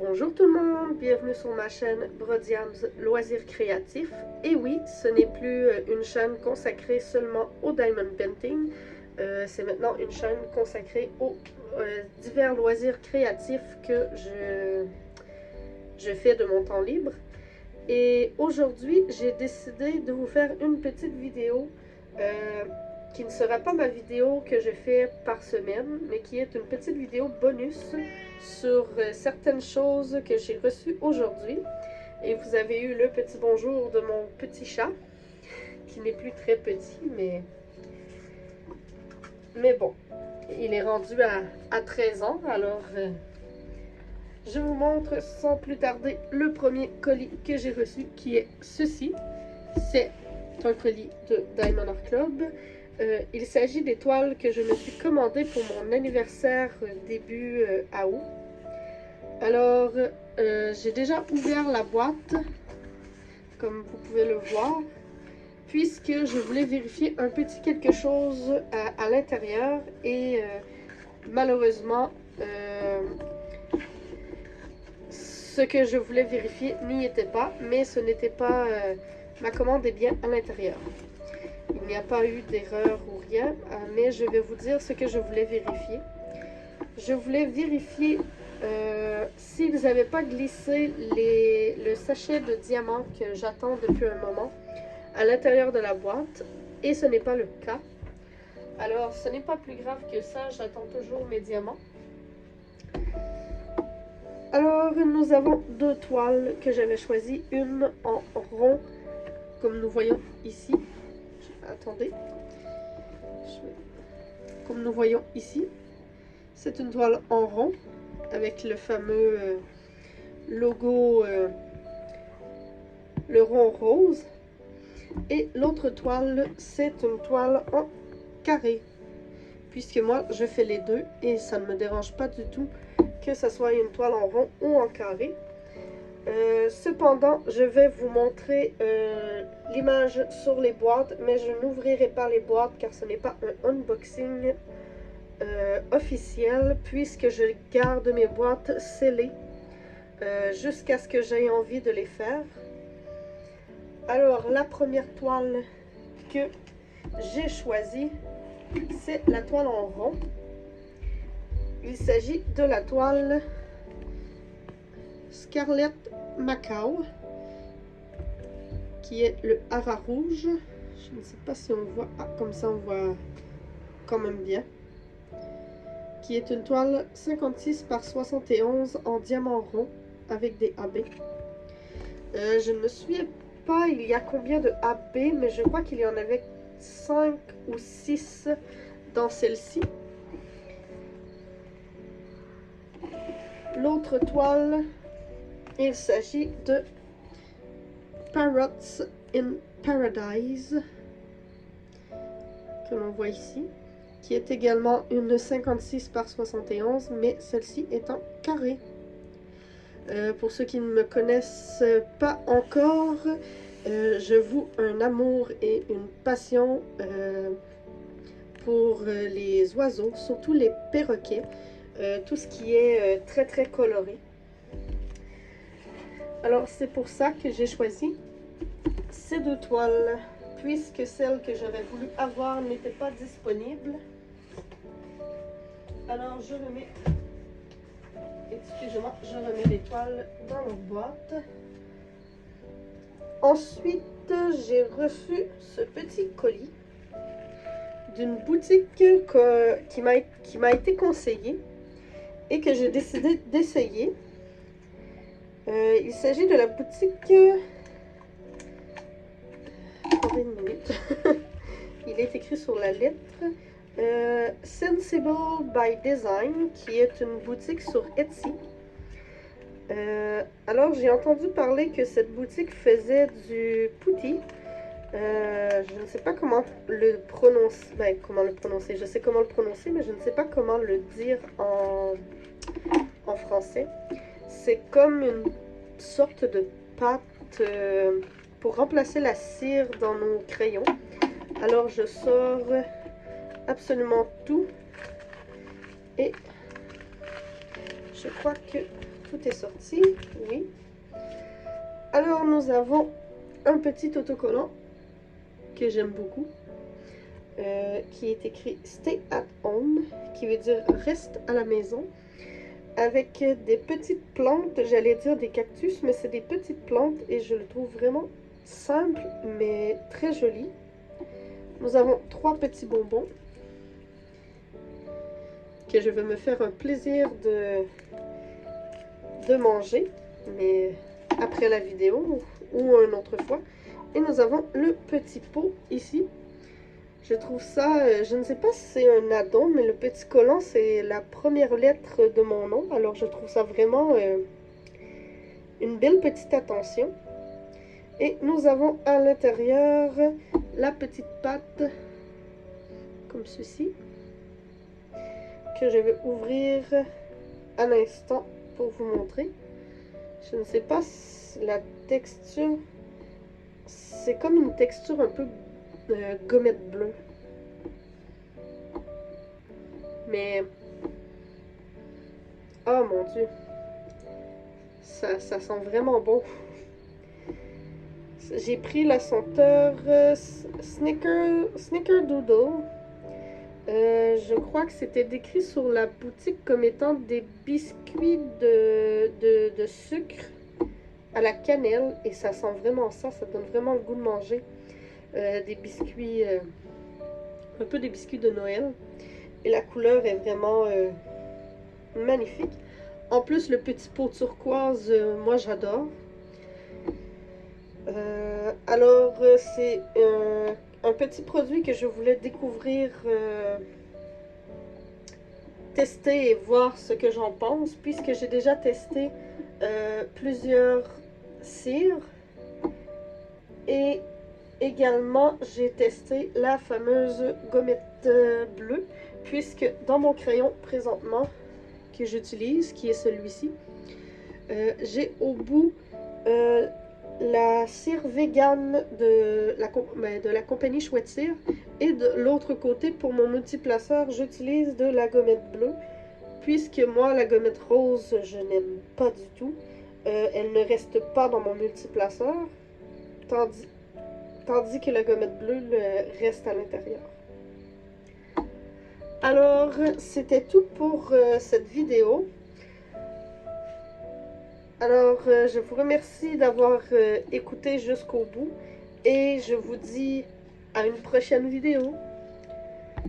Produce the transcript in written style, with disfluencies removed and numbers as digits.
Bonjour tout le monde, bienvenue sur ma chaîne Brodiams Loisirs Créatifs. Et oui, ce n'est plus une chaîne consacrée seulement au diamond painting, c'est maintenant une chaîne consacrée aux divers loisirs créatifs que je fais de mon temps libre. Et aujourd'hui, j'ai décidé de vous faire une petite vidéo qui ne sera pas ma vidéo que je fais par semaine, mais qui est une petite vidéo bonus sur certaines choses que j'ai reçues aujourd'hui. Et vous avez eu le petit bonjour de mon petit chat, qui n'est plus très petit, mais bon, il est rendu à 13 ans, alors je vous montre sans plus tarder le premier colis que j'ai reçu, qui est ceci. C'est un colis de Diamond Art Club. Il s'agit des toiles que je me suis commandées pour mon anniversaire début août. Alors, j'ai déjà ouvert la boîte, comme vous pouvez le voir, puisque je voulais vérifier un petit quelque chose à l'intérieur et malheureusement, ce que je voulais vérifier n'y était pas, mais ce n'était pas... ma commande est bien à l'intérieur. Il n'y a pas eu d'erreur ou rien, mais je vais vous dire ce que je voulais vérifier. Je voulais vérifier s'ils n'avaient pas glissé le sachet de diamants que j'attends depuis un moment à l'intérieur de la boîte, et ce n'est pas le cas. Alors, ce n'est pas plus grave que ça, j'attends toujours mes diamants. Alors, nous avons deux toiles que j'avais choisies, une en rond, comme nous voyons ici. Attendez. Comme nous voyons ici, c'est une toile en rond avec le fameux logo, le rond rose. Et l'autre toile, c'est une toile en carré. Puisque moi, je fais les deux et ça ne me dérange pas du tout que ce soit une toile en rond ou en carré. Cependant, je vais vous montrer l'image sur les boîtes, mais je n'ouvrirai pas les boîtes car ce n'est pas un unboxing officiel, puisque je garde mes boîtes scellées jusqu'à ce que j'aie envie de les faire. Alors, la première toile que j'ai choisie, c'est la toile en rond. Il s'agit de la toile Scarlet Macao, qui est le hara rouge. Je ne sais pas si on voit, comme ça on voit quand même bien. Qui est une toile 56 par 71 en diamant rond avec des AB. Je ne me souviens pas il y a combien de AB, mais je crois qu'il y en avait 5 ou 6 dans celle-ci. L'autre toile, il s'agit de Parrots in Paradise, que l'on voit ici, qui est également une 56 par 71, mais celle-ci est en carré. Pour ceux qui ne me connaissent pas encore, je voue un amour et une passion pour les oiseaux, surtout les perroquets, tout ce qui est très très coloré. Alors c'est pour ça que j'ai choisi ces deux toiles, puisque celle que j'avais voulu avoir n'était pas disponible. Alors je remets, excusez-moi, je remets les toiles dans leur boîte. Ensuite, j'ai reçu ce petit colis d'une boutique qui m'a été conseillée et que j'ai décidé d'essayer. Il s'agit de la boutique... Attendez une minute. Il est écrit sur la lettre. Sensible by Design, qui est une boutique sur Etsy. Alors, j'ai entendu parler que cette boutique faisait du putty. Je ne sais pas comment le prononcer. Ben, comment le prononcer. Je sais comment le prononcer, mais je ne sais pas comment le dire en français. C'est comme une sorte de pâte pour remplacer la cire dans nos crayons. Alors, je sors absolument tout. Et je crois que tout est sorti, oui. Alors nous avons un petit autocollant que j'aime beaucoup, qui est écrit Stay at home, qui veut dire reste à la maison, avec des petites plantes, j'allais dire des cactus, mais c'est des petites plantes et je le trouve vraiment simple mais très joli. Nous avons 3 petits bonbons que je vais me faire un plaisir de manger, mais après la vidéo ou une autre fois. Et nous avons le petit pot ici. Je trouve ça, je ne sais pas si c'est un addon, mais le petit collant, c'est la première lettre de mon nom. Alors je trouve ça vraiment une belle petite attention. Et nous avons à l'intérieur la petite pâte, comme ceci, que je vais ouvrir à l'instant pour vous montrer. Je ne sais pas si la texture, c'est comme une texture un peu gommette bleue. Mais, oh mon Dieu, ça sent vraiment bon. J'ai pris la senteur Snickerdoodle. Je crois que c'était décrit sur la boutique comme étant des biscuits de sucre à la cannelle. Et ça sent vraiment ça donne vraiment le goût de manger des biscuits, un peu des biscuits de Noël. Et la couleur est vraiment magnifique. En plus, le petit pot turquoise, moi j'adore. Alors, c'est un petit produit que je voulais découvrir, tester et voir ce que j'en pense, puisque j'ai déjà testé plusieurs cires. Et également, j'ai testé la fameuse gommette bleue, puisque dans mon crayon présentement que j'utilise, qui est celui-ci, j'ai au bout la cire vegan de la compagnie Chouette Cire, et de l'autre côté, pour mon multiplaceur, j'utilise de la gommette bleue, puisque moi, la gommette rose, je n'aime pas du tout. Elle ne reste pas dans mon multiplaceur, tandis que la gommette bleue reste à l'intérieur. Alors, c'était tout pour cette vidéo. Alors, je vous remercie d'avoir écouté jusqu'au bout et je vous dis à une prochaine vidéo.